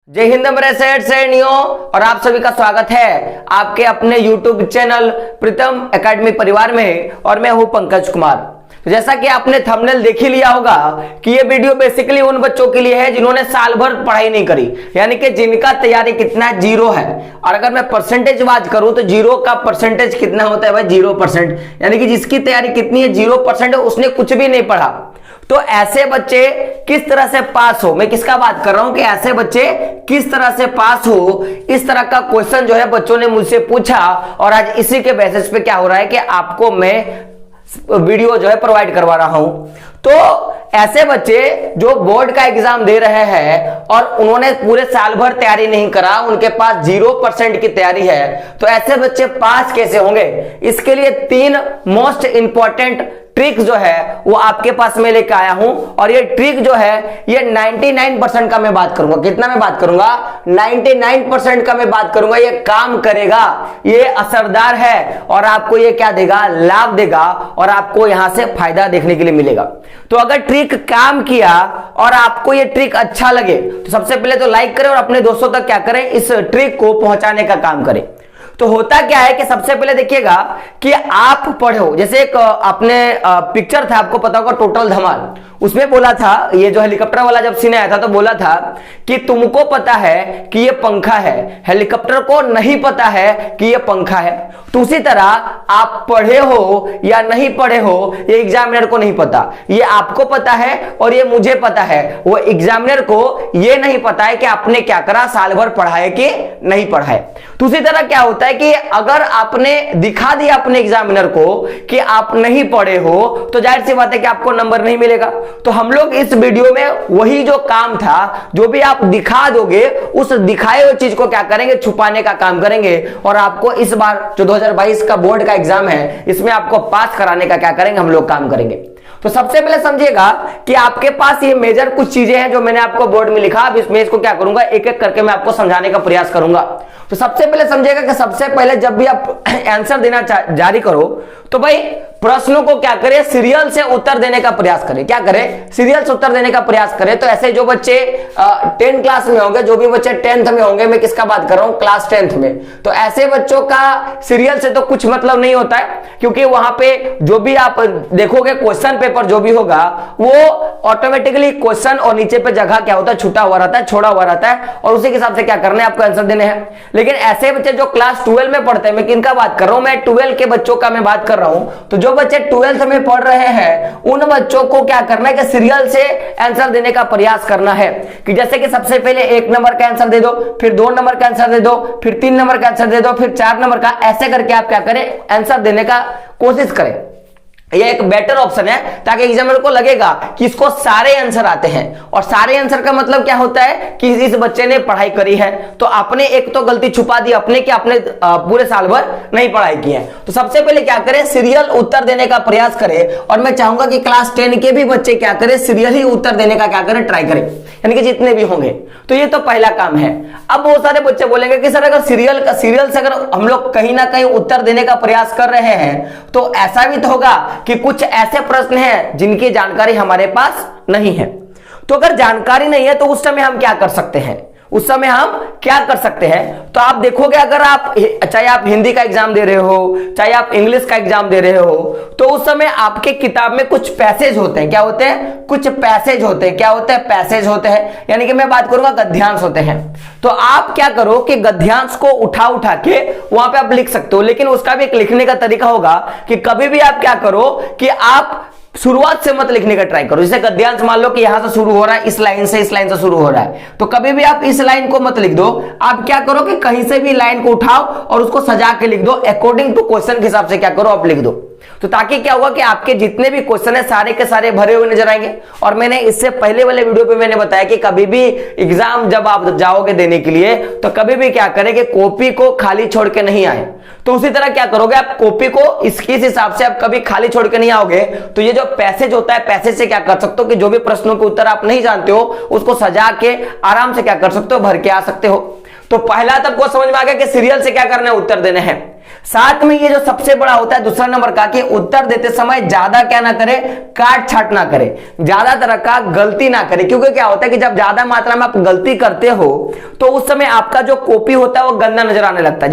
जय हिंद मेरे से नियो और आप सभी का स्वागत है आपके अपने YouTube चैनल प्रीतम एकेडमी परिवार में। और मैं हूं पंकज कुमार। तो जैसा कि आपने थंबनेल देख ही लिया होगा कि ये वीडियो बेसिकली उन बच्चों के लिए है जिन्होंने साल भर पढ़ाई नहीं करी, यानी कि जिनका तैयारी कितना जीरो है। और अगर मैं परसेंटेज बात करूं तो जीरो का परसेंटेज कितना होता है भाई, 0%। यानी कि जिसकी तैयारी कितनी है, 0% है, उसने कुछ भी नहीं पढ़ा। तो ऐसे बच्चे किस तरह से पास हो, मैं किसका बात कर रहा हूं कि ऐसे बच्चे किस तरह से पास हो, इस तरह का क्वेश्चन जो है बच्चों ने मुझसे पूछा। और आज इसी के बेसिस पे क्या हो रहा है कि आपको मैं वीडियो जो है प्रोवाइड करवा रहा हूं। तो ऐसे बच्चे जो बोर्ड का एग्जाम दे रहे हैं और उन्होंने पूरे साल भर तैयारी नहीं करा, उनके पास 0% की तैयारी है, तो ऐसे बच्चे पास कैसे होंगे? इसके लिए 3 मोस्ट इंपॉर्टेंट ट्रिक जो है वो आपके पास मैं लेकर आया हूं। और ये ट्रिक जो है ये 99% का मैं बात करूंगा। कितना मैं बात करूंगा? 99% का मैं बात करूंगा। ये काम करेगा, ये असरदार है और आपको ये क्या देगा? लाभ देगा और आपको यहां से फायदा देखने के लिए मिलेगा। तो अगर ट्रिक काम किया और आपको ये ट्रिक अच्छा लगे तो सबसे पहले तो लाइक करें और अपने दोस्तों तक क्या करें, इस ट्रिक को पहुंचाने का काम करें। तो होता क्या है कि सबसे पहले देखिएगा कि आप पढ़ो। जैसे एक अपने पिक्चर था, आपको पता होगा टोटल धमाल, उसमें बोला था, ये जो हेलीकॉप्टर वाला जब सीन आया था तो बोला था कि तुमको पता है कि ये पंखा है, हेलीकॉप्टर को नहीं पता है कि ये पंखा है। तो उसी तरह आप पढ़े हो या नहीं पढ़े हो ये एग्जामिनर को नहीं पता, ये आपको पता है और ये मुझे पता है। वो एग्जामिनर को ये नहीं पता है कि आपने क्या करा, साल भर पढ़ाए कि नहीं पढ़ाए। तो उसी तरह क्या होता है कि अगर आपने दिखा दिया अपने एग्जामिनर को कि आप नहीं पढ़े हो तो जाहिर सी बात है कि आपको नंबर नहीं मिलेगा। तो हम लोग इस वीडियो में वही जो काम था, जो भी आप दिखा दोगे उस दिखाए हुए चीज को क्या करेंगे, छुपाने का काम करेंगे। और आपको इस बार जो 2022 का बोर्ड का एग्जाम है इसमें आपको पास कराने का क्या करेंगे, हम लोग काम करेंगे। तो सबसे पहले समझिएगा कि आपके पास ये मेजर कुछ चीजें हैं जो मैंने आपको बोर्ड में लिखा। अब इसमें इसको क्या करूंगा, एक एक करके मैं आपको समझाने का प्रयास करूंगा। तो सबसे पहले समझिएगा कि सबसे पहले जब भी आप आंसर देना जारी करो तो भाई प्रश्नों को क्या करें, सीरियल से उत्तर देने का प्रयास करें। क्या करें? सीरियल से उत्तर देने का प्रयास करें। तो ऐसे जो बच्चे 10 क्लास में होंगे, जो भी बच्चे 10th में होंगे, मैं किसका बात कर रहा हूं, क्लास 10th में, तो ऐसे बच्चों का सीरियल से तो कुछ मतलब नहीं होता है, क्योंकि वहां पे जो भी आप देखोगे क्वेश्चन पेपर जो भी होगा वो ऑटोमेटिकली क्वेश्चन और नीचे पे जगह क्या होता है, छूटा हुआ रहता है, छोड़ा हुआ रहता है, और उसी के हिसाब से क्या करना है, आपको आंसर देने हैं। लेकिन ऐसे बच्चे जो क्लास 12 में पढ़ते हैं, मैं किनका बात कर रहा हूं, मैं 12 के बच्चों का मैं बात कर रहा हूं। तो जो बच्चे 12th में पढ़ रहे हैं उन बच्चों को क्या करना है कि सीरियल से आंसर देने का प्रयास करना है। कि जैसे कि सबसे पहले 1 नंबर का आंसर दे दो, फिर 2 नंबर का आंसर दे दो, फिर 3 नंबर का आंसर दे दो, फिर 4 नंबर का, ऐसे करके आप क्या करें, आंसर देने का कोशिश करें। ये एक बेटर ऑप्शन है ताकि एग्जामिनर को लगेगा कि इसको सारे आंसर आते हैं। और सारे आंसर का मतलब क्या होता है कि इस बच्चे ने पढ़ाई करी है। तो आपने एक तो गलती छुपा दी अपने कि आपने पूरे साल भर नहीं पढ़ाई की है। तो सबसे पहले क्या करें, सीरियल उत्तर देने का प्रयास करें। और मैं चाहूंगा कि क्लास 10 के भी बच्चे क्या करें, सीरियल ही उत्तर देने का क्या करें, ट्राई करें, यानी कि जितने भी होंगे। तो ये तो पहला काम है। अब बहुत सारे बच्चे बोलेंगे कि सर अगर सीरियल से अगर हम लोग कहीं ना कहीं उत्तर देने का प्रयास कर रहे हैं तो ऐसा भी तो होगा कि कुछ ऐसे प्रश्न हैं जिनकी जानकारी हमारे पास नहीं है। तो अगर जानकारी नहीं है तो उस समय हम क्या कर सकते हैं, उस समय हम क्या कर सकते हैं? तो आप देखोगे अगर आप चाहे आप हिंदी का एग्जाम दे रहे हो, चाहे आप इंग्लिश का एग्जाम दे रहे हो, तो उस समय आपके किताब में कुछ पैसेज होते हैं। क्या होते हैं? कुछ पैसेज होते हैं। क्या होते हैं? पैसेज होते हैं, यानी कि मैं बात करूंगा गद्यांश होते हैं। तो आप क्या करो कि गद्यांश को उठा के वहां पे आप लिख सकते हो, लेकिन उसका भी एक लिखने का तरीका होगा कि कभी भी आप क्या करो कि आप शुरुआत से मत लिखने का ट्राई करो। जैसे गद्यांश मान लो कि यहां से शुरू हो रहा है, इस लाइन से शुरू हो रहा है, तो कभी भी आप इस लाइन को मत लिख दो। आप क्या करो कि कहीं से भी लाइन को उठाओ और उसको सजा के लिख दो, अकॉर्डिंग टू क्वेश्चन के हिसाब से क्या करो, आप लिख दो। तो ताकि क्या होगा कि आपके जितने भी क्वेश्चन है सारे के सारे भरे हुए नजर आएंगे। और मैंने इससे पहले वाले वीडियो पे मैंने बताया कि कभी भी एग्जाम जब आप जाओगे देने के लिए तो कभी भी क्या करें कि कॉपी को खाली छोड़ के नहीं आए। तो उसी तरह क्या करोगे, आप कॉपी को इसके हिसाब से आप कभी खाली छोड़ के नहीं आओगे। तो ये जो पैसेज होता है, पैसेज से क्या कर सकते हो कि जो भी प्रश्नों के उत्तर आप नहीं जानते हो उसको सजा के आराम से क्या कर सकते हो, भर के आ सकते हो। तो पहला तब को समझ में आ गया कि सीरियल से क्या करना है, उत्तर देने हैं। साथ में ये जो सबसे बड़ा होता है दूसरा नंबर का, कि उत्तर देते समय ज्यादा क्या ना करे, काट छाट ना करे, ज्यादा तरह का गलती ना करे। क्योंकि क्या होता है कि जब ज्यादा मात्रा में आप गलती करते हो तो उस समय आपका जो कॉपी होता है वो गंदा नजर आने लगता है।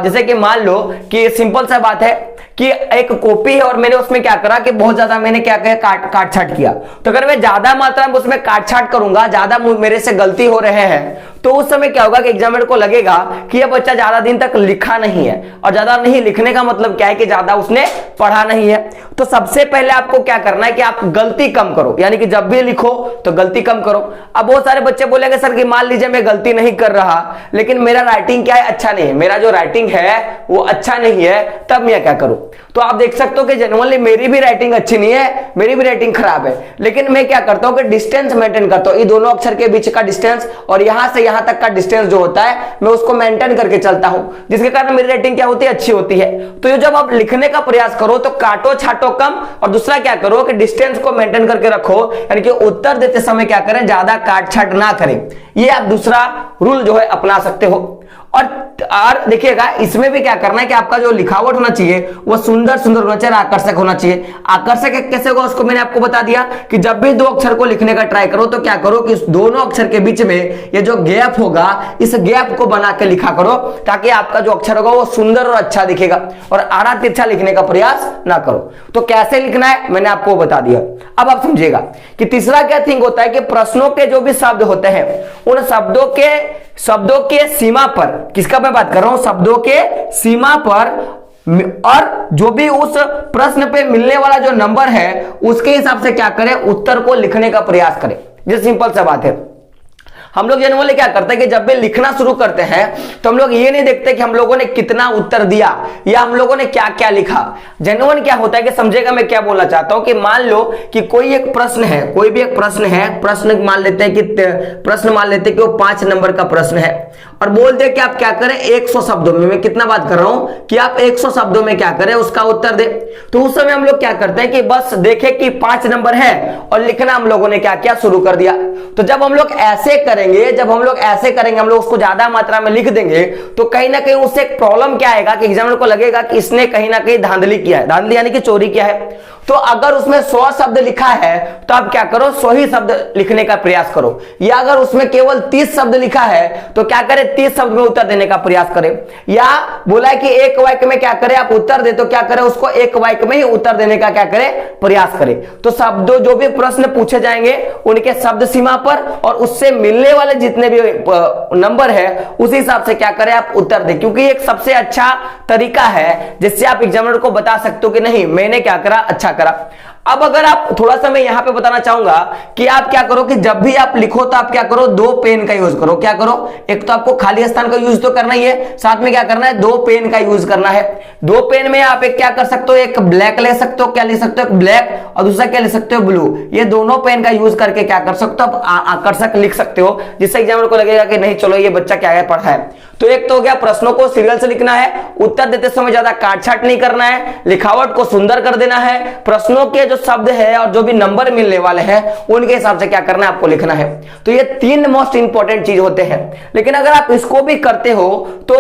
जैसे कि मान लो कि सिंपल सा बात है कि एक कॉपी है और मैंने उसमें क्या करा कि बहुत ज्यादा मैंने क्या किया, काट छाट किया। तो अगर मैं ज्यादा मात्रा में उसमें काट छाट करूंगा, ज्यादा मेरे से गलती हो रहे हैं, तो उस समय क्या होगा कि एग्जामिनर को लगेगा कि यह बच्चा ज्यादा दिन तक लिखा नहीं है। और ज्यादा नहीं लिखने का मतलब क्या है कि ज्यादा उसने पढ़ा नहीं है। तो सबसे पहले आपको क्या करना है कि आप गलती कम करो, यानी कि जब भी लिखो तो गलती कम करो। अब बहुत सारे बच्चे बोलेंगे सर कि मान लीजिए मैं गलती नहीं कर रहा लेकिन मेरा राइटिंग क्या है, अच्छा नहीं है, मेरा जो राइटिंग है वो अच्छा नहीं है, तब मैं क्या करूं। तो आप देख सकते हो कि जनरली मेरी भी राइटिंग अच्छी नहीं है, मेरी भी राइटिंग खराब है, लेकिन मैं क्या करता हूं कि डिस्टेंस मेंटेन करता हूं। ये दोनों अक्षर के बीच का डिस्टेंस और यहां से यहां तक का डिस्टेंस जो होता है मैं उसको मेंटेन करके चलता हूं, जिसके कारण मेरी राइटिंग क्या होती है, अच्छी होती है। तो ये जब आप लिखने का प्रयास करो तो काटो छाटो कम, और दूसरा क्या करो कि डिस्टेंस को मेंटेन करके रखो, यानी कि उत्तर देते समय क्या करें, ज्यादा काट छाट ना करें। ये आप दूसरा रूल जो है अपना सकते हो। और देखिएगा इसमें भी क्या करना है कि आपका जो लिखावट होना चाहिए वो सुंदर सुंदर होना चाहिए, आकर्षक होना चाहिए। आकर्षक कैसे होगा उसको मैंने आपको बता दिया कि जब भी दो अक्षर को लिखने का ट्राई करो तो क्या करो कि दोनों अक्षर के बीच में ये जो गैप होगा इस गैप को बना के लिखा करो, ताकि आपका जो अक्षर होगा वो सुंदर और अच्छा दिखेगा, और आड़ा तिरछा लिखने का प्रयास ना करो। तो कैसे लिखना है मैंने आपको बता दिया। अब आप समझिएगा कि तीसरा क्या थिंग होता है कि प्रश्नों के जो भी शब्द होते हैं उन शब्दों के सीमा पर, किसका मैं बात कर रहा हूं, शब्दों के सीमा पर, और जो भी उस प्रश्न पे मिलने वाला जो नंबर है उसके हिसाब से क्या करें, उत्तर को लिखने का प्रयास करें। ये सिंपल सा बात है। हम लोग जनरली क्या करते हैं कि जब भी लिखना शुरू करते हैं तो हम लोग ये नहीं देखते कि हम लोगों ने कितना उत्तर दिया या हम लोगों ने क्या क्या लिखा। जेन्युइन क्या होता है कि समझेगा मैं क्या बोलना चाहता हूं कि मान लो कि कोई एक प्रश्न है, कोई भी एक प्रश्न है, प्रश्न मान लेते हैं कि वो 5 नंबर का प्रश्न है, और बोलते हैं कि आप क्या करें 100 शब्दों में, मैं कितना बात कर रहा हूं कि आप 100 शब्दों में क्या करें उसका उत्तर दे। तो उस समय हम लोग क्या करते हैं कि बस देखें कि 5 नंबर है और लिखना हम लोगों ने क्या किया, शुरू कर दिया। तो जब हम लोग ऐसे करेंगे, हम लोग उसको ज्यादा मात्रा में लिख देंगे, तो कहीं ना कहीं उससे एक प्रॉब्लम क्या आएगा कि एग्जामिनर को लगेगा कि इसने कहीं ना कहीं धांधली किया है, धांधली यानी कि चोरी किया है। तो अगर उसमें 100 शब्द लिखा है तो आप क्या करो, 100 ही शब्द लिखने का प्रयास करो, या अगर उसमें केवल 30 शब्द लिखा है तो क्या करें, 30 शब्द में उत्तर देने का प्रयास करें। या बोला है कि एक वाक्य में क्या करें आप उत्तर दे, तो क्या करें उसको एक वाक्य में ही उत्तर देने का क्या करें, प्रयास करें। तो शब्दों जो भी प्रश्न पूछे जाएंगे उनके शब्द सीमा पर और उससे मिलने वाले जितने भी नंबर है उसी हिसाब से क्या करें आप उत्तर दें, क्योंकि एक सबसे अच्छा तरीका है जिससे आप एग्जामिनर को बता सकते हो कि नहीं मैंने क्या करा, अच्छा करा। अब अगर आप थोड़ा सा मैं यहां पे बताना चाहूंगा कि आप क्या करो कि जब भी आप लिखो तो आप क्या करो, 2 पेन का यूज करो। क्या करो, एक तो आपको खाली स्थान का यूज तो करना ही है, साथ में क्या करना है, 2 पेन का यूज करना है। 2 पेन में आप एक क्या कर सकते हो, एक ब्लैक ले सकते हो, क्या ले सकते हो, ब्लैक, और दूसरा क्या ले सकते हो, ब्लू। ये दोनों पेन का यूज करके क्या कर सकते हो, आप आकर्षक लिख सकते हो, जिससे एग्जामिनर को लगेगा कि नहीं चलो ये बच्चा क्या है, पढ़ा है। तो एक तो हो गया प्रश्नों को सीरियल से लिखना है, उत्तर देते समय ज्यादा काट छाट नहीं करना है, लिखावट को सुंदर कर देना है, प्रश्नों के जो शब्द है और जो भी नंबर मिलने वाले हैं उनके हिसाब से क्या करना है आपको लिखना है। तो ये 3 मोस्ट इंपॉर्टेंट चीज होते हैं। लेकिन अगर आप इसको भी करते हो तो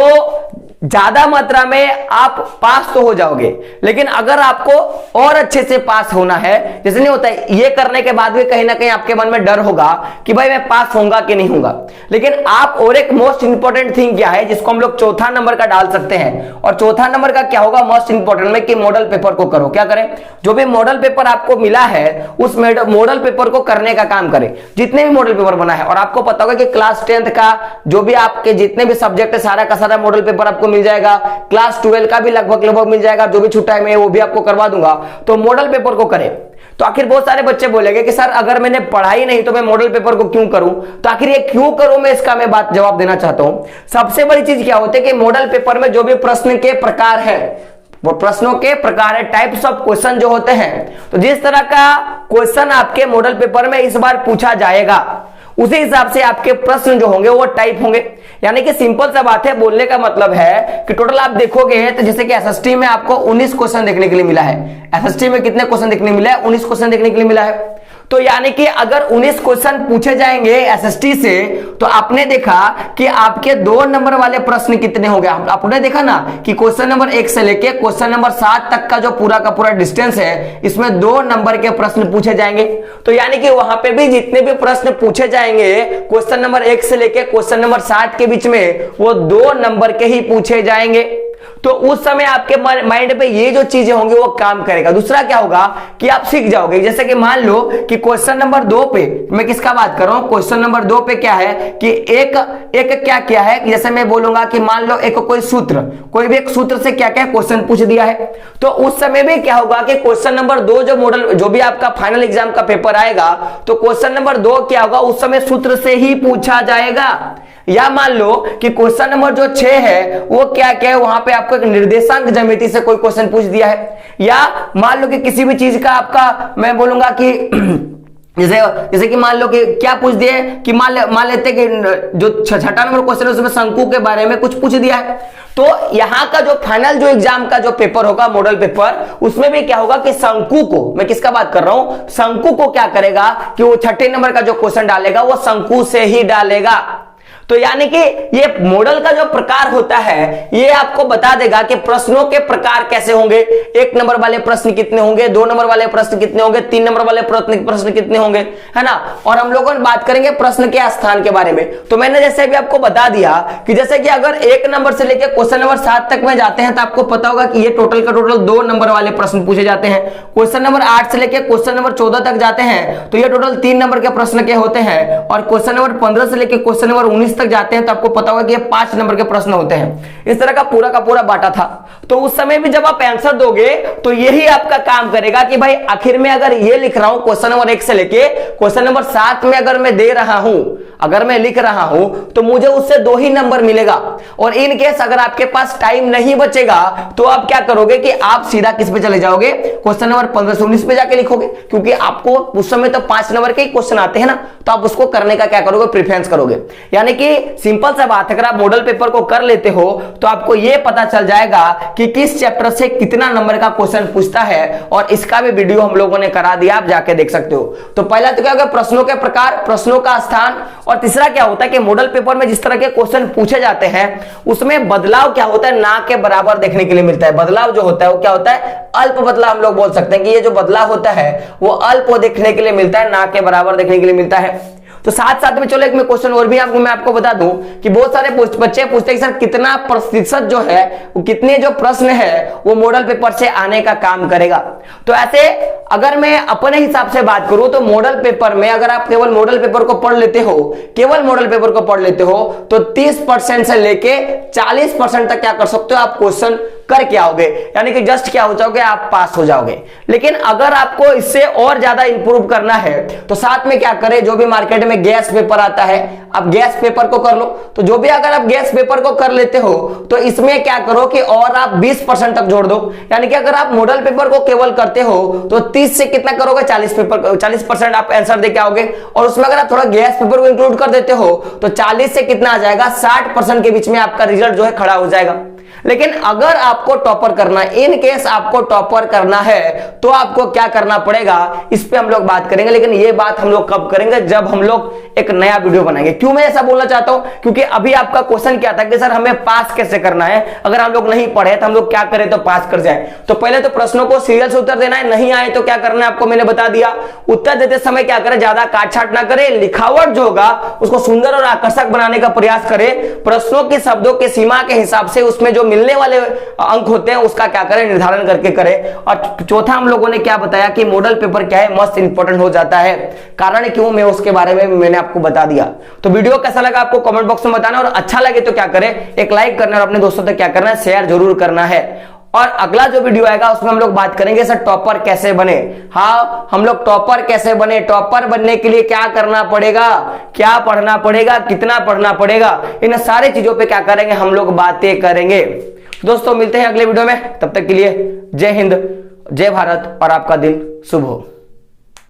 ज्यादा मात्रा में आप पास तो हो जाओगे, लेकिन अगर आपको और अच्छे से पास होना है, जैसे नहीं होता है, ये करने के बाद भी कहीं ना कहीं आपके मन में डर होगा कि भाई मैं पास होऊंगा कि नहीं होऊंगा। लेकिन आप और एक मोस्ट इंपॉर्टेंट थिंग क्या है जिसको हम लोग चौथा नंबर का डाल सकते हैं, और चौथा नंबर का क्या होगा मोस्ट इंपॉर्टेंट में कि मॉडल पेपर को करो। क्या करें, जो भी मॉडल पेपर आपको मिला है उस मॉडल पेपर को करने का काम करें, जितने भी मॉडल पेपर बना है। और आपको पता होगा कि क्लास 10th का जो भी आपके जितने भी सब्जेक्ट है सारा का सारा मॉडल पेपर आपको मिल जाएगा, क्लास 12 का भी लगभग मिल जाएगा, जो भी छुट्टा है मैं वो भी आपको करवा दूंगा। तो मॉडल पेपर को करें। तो आखिर बहुत सारे बच्चे बोलेंगे कि सर अगर मैंने पढ़ाई नहीं तो मैं मॉडल पेपर को क्यों करूं, तो आखिर ये क्यों करूं मैं इसका मैं बात जवाब देना चाहता हूं। सबसे बड़ी चीज क्या होती है कि मॉडल पेपर में जो भी प्रश्न के प्रकार है वो प्रश्नों के प्रकार है, टाइप्स ऑफ क्वेश्चन जो होते हैं। तो जिस तरह का क्वेश्चन आपके मॉडल पेपर में इस बार पूछा जाएगा उसी हिसाब से आपके प्रश्न जो होंगे वो टाइप होंगे। यानी कि सिंपल सा बात है, बोलने का मतलब है कि टोटल आप देखोगे तो जैसे कि एसएसटी में आपको 19 क्वेश्चन देखने के लिए मिला है। एसएसटी में कितने क्वेश्चन देखने मिला है, 19 क्वेश्चन देखने के लिए मिला है। तो यानी कि अगर 19 क्वेश्चन पूछे जाएंगे एसएसटी से, तो आपने देखा कि आपके 2 नंबर वाले प्रश्न कितने हो गए। आपने देखा ना कि क्वेश्चन नंबर 1 से लेके क्वेश्चन नंबर 7 तक का जो पूरा का पूरा डिस्टेंस है, इसमें 2 नंबर के प्रश्न पूछे जाएंगे। तो यानी कि वहां पे भी जितने भी प्रश्न पूछे जाएंगे क्वेश्चन नंबर 1 से लेके क्वेश्चन नंबर 7 के बीच में, वो 2 नंबर के ही पूछे जाएंगे। तो उस समय आपके माइंड पे ये जो चीजें होंगी वो काम करेगा। दूसरा क्या होगा कि आप सीख जाओगे। जैसे कि मान लो कि क्वेश्चन नंबर 2 पे, मैं किसका बात कर रहा हूं, क्वेश्चन नंबर 2 पे क्या है कि एक क्या क्या है कि जैसे मैं बोलूंगा कि मान लो एक कोई सूत्र, कोई भी एक सूत्र से क्या क्या क्वेश्चन पूछ दिया है, तो उस समय भी क्या होगा कि क्वेश्चन नंबर 2 जो मॉडल जो भी आपका फाइनल एग्जाम का पेपर आएगा, तो क्वेश्चन नंबर 2 क्या होगा, उस समय सूत्र से ही पूछा जाएगा। या मान लो कि क्वेश्चन नंबर जो 6 है वो क्या क्या है, वहां पे आपको एक निर्देशांक ज्यामिति से कोई क्वेश्चन पूछ दिया है। या मान लो कि किसी भी चीज का आपका मैं बोलूंगा कि जैसे कि मान लो कि क्या पूछ दिए कि मान लेते कि जो 6ठा नंबर क्वेश्चन है उसमें शंकु के बारे में कुछ पूछ दिया है। तो यहां का जो फाइनल जो एग्जाम का जो पेपर होगा मॉडल पेपर, उसमें भी क्या होगा कि शंकु को, मैं किसका बात कर रहा हूं, शंकु को क्या करेगा कि वो 6ठे नंबर का जो क्वेश्चन डालेगा वो शंकु से ही डालेगा। तो यानी कि ये मॉडल का जो प्रकार होता है ये आपको बता देगा कि प्रश्नों के प्रकार कैसे होंगे, 1 नंबर वाले प्रश्न कितने होंगे, 2 नंबर वाले प्रश्न कितने होंगे, 3 नंबर वाले प्रश्न कितने होंगे, है ना। और हम लोगों ने बात करेंगे प्रश्न के स्थान के बारे में। तो मैंने जैसे भी आपको बता दिया कि जैसे कि अगर 1 नंबर से लेकर क्वेश्चन नंबर 7 तक में जाते हैं तो आपको पता होगा कि ये टोटल का टोटल 2 नंबर वाले प्रश्न पूछे जाते हैं। क्वेश्चन नंबर 8 से लेकर क्वेश्चन नंबर 14 तक जाते हैं तो ये टोटल 3 नंबर के प्रश्न के होते हैं। और क्वेश्चन नंबर 15 से लेकर क्वेश्चन नंबर 19 तक जाते हैं तो आपको पता होगा कि ये 5 नंबर के प्रश्न होते हैं। इस तरह का पूरा बांटा था। तो उस समय भी जब आप आंसर दोगे तो यही आपका काम करेगा कि भाई आखिर में अगर ये लिख रहा हूं क्वेश्चन नंबर 1 से लेके क्वेश्चन नंबर 7 में अगर मैं दे रहा हूं, अगर मैं लिख रहा हूं तो मुझे उससे 2 ही नंबर मिलेगा। और इन केस अगर आपके पास टाइम नहीं बचेगा तो आप क्या करोगे कि आप सीधा किस पे चले जाओगे, क्वेश्चन नंबर 15 से 19 पे जाके लिखोगे, क्योंकि आपको उस समय तो 5 नंबर के ही क्वेश्चन आते हैं ना, तो आप उसको करने का क्या करोगे, प्रेफरेंस करोगे। यानी कि सिंपल सा बात, अगर आप मॉडल पेपर को कर लेते हो तो आपको यह पता चल जाएगा कि किस चैप्टर से कितना नंबर का क्वेश्चन पूछता है। और इसका भी वीडियो हम लोगों ने करा दिया, आप जाके देख सकते हो। तो पहला तो क्या होगा, प्रश्नों के प्रकार, प्रश्नों का स्थान। और तीसरा क्या होता है कि मॉडल पेपर में जिस तरह के क्वेश्चन पूछे जाते हैं उसमें बदलाव क्या होता है, ना के बराबर देखने के लिए मिलता है। बदलाव जो होता है वो क्या होता है, अल्प बदलाव। हम लोग बोल सकते हैं कि ये जो बदलाव होता है वो अल्प देखने के लिए मिलता है, ना के बराबर देखने के लिए मिलता है। तो साथ में चलो एक में क्वेश्चन और भी मैं आपको बता दूं कि बहुत सारे बच्चे पूछते हैं कि सर कितना प्रतिशत जो है वो कितने जो प्रश्न है वो मॉडल पेपर से आने का काम करेगा। तो ऐसे अगर मैं अपने हिसाब से बात करूं तो मॉडल पेपर में अगर आप केवल मॉडल पेपर को पढ़ लेते हो, केवल मॉडल पेपर को पढ़ लेते हो तो 30% से लेके 40% तक क्या कर सकते हो, आप क्वेश्चन करके आओगे, यानी कि जस्ट क्या हो जाओगे, आप पास हो जाओगे। लेकिन अगर आपको इससे और ज्यादा इंप्रूव करना है तो साथ में क्या करें, जो भी मार्केट में गैस पेपर आता है आप गैस पेपर को कर लो। तो जो भी अगर आप गैस पेपर को कर लेते हो तो इसमें क्या करो कि और आप 20% तक जोड़ दो, यानी कि अगर आप मॉडल पेपर को केवल करते हो तो 30 से कितना करोगे, 40% आप आंसर देके आओगे। और उसमें अगर आप थोड़ा गैस पेपर को इंक्लूड कर देते हो तो 40 से कितना आ जाएगा, 60% के बीच में आपका रिजल्ट जो है खड़ा हो जाएगा। लेकिन अगर आपको टॉपर करना है, इन केस आपको टॉपर करना है तो आपको क्या करना पड़ेगा, इस पे हम लोग बात करेंगे। लेकिन ये बात हम लोग कब करेंगे, जब हम लोग एक नया वीडियो बनाएंगे। क्यों मैं ऐसा बोलना चाहता हूं, क्योंकि अभी आपका क्वेश्चन क्या था कि सर हमें पास कैसे करना है, अगर हम लोग नहीं पढ़े तो हम लोग क्या करें तो पास कर जाए। तो पहले तो प्रश्नों को सीरियल से उत्तर देना है, नहीं आए तो क्या करना है आपको मैंने बता दिया। उत्तर देते समय क्या करें, ज्यादा काट छाट ना करें, लिखावट जो होगा उसको सुंदर और आकर्षक बनाने का प्रयास करें। प्रश्नों के शब्दों के सीमा के हिसाब से उसमें जो मिलने वाले अंक होते हैं उसका क्या करें, निर्धारण करके करें। और चौथा हम लोगों ने क्या बताया कि मॉडल पेपर क्या है, मस्त इंपॉर्टेंट हो जाता है। कारण क्यों, मैं उसके बारे में मैंने आपको बता दिया। तो वीडियो कैसा लगा आपको कमेंट बॉक्स में बताना, और अच्छा लगे तो क्या करें, एक लाइक करना और अपने दोस्तों तक क्या करना है, शेयर जरूर करना है। और अगला जो वीडियो आएगा उसमें हम लोग बात करेंगे सर टॉपर कैसे बने। हाँ, हम लोग टॉपर कैसे बने, टॉपर बनने के लिए क्या करना पड़ेगा, क्या पढ़ना पड़ेगा, कितना पढ़ना पड़ेगा, इन सारी चीजों पे क्या करेंगे हम लोग बातें करेंगे। दोस्तों मिलते हैं अगले वीडियो में, तब तक के लिए जय हिंद, जय भारत और आपका दिन शुभ हो।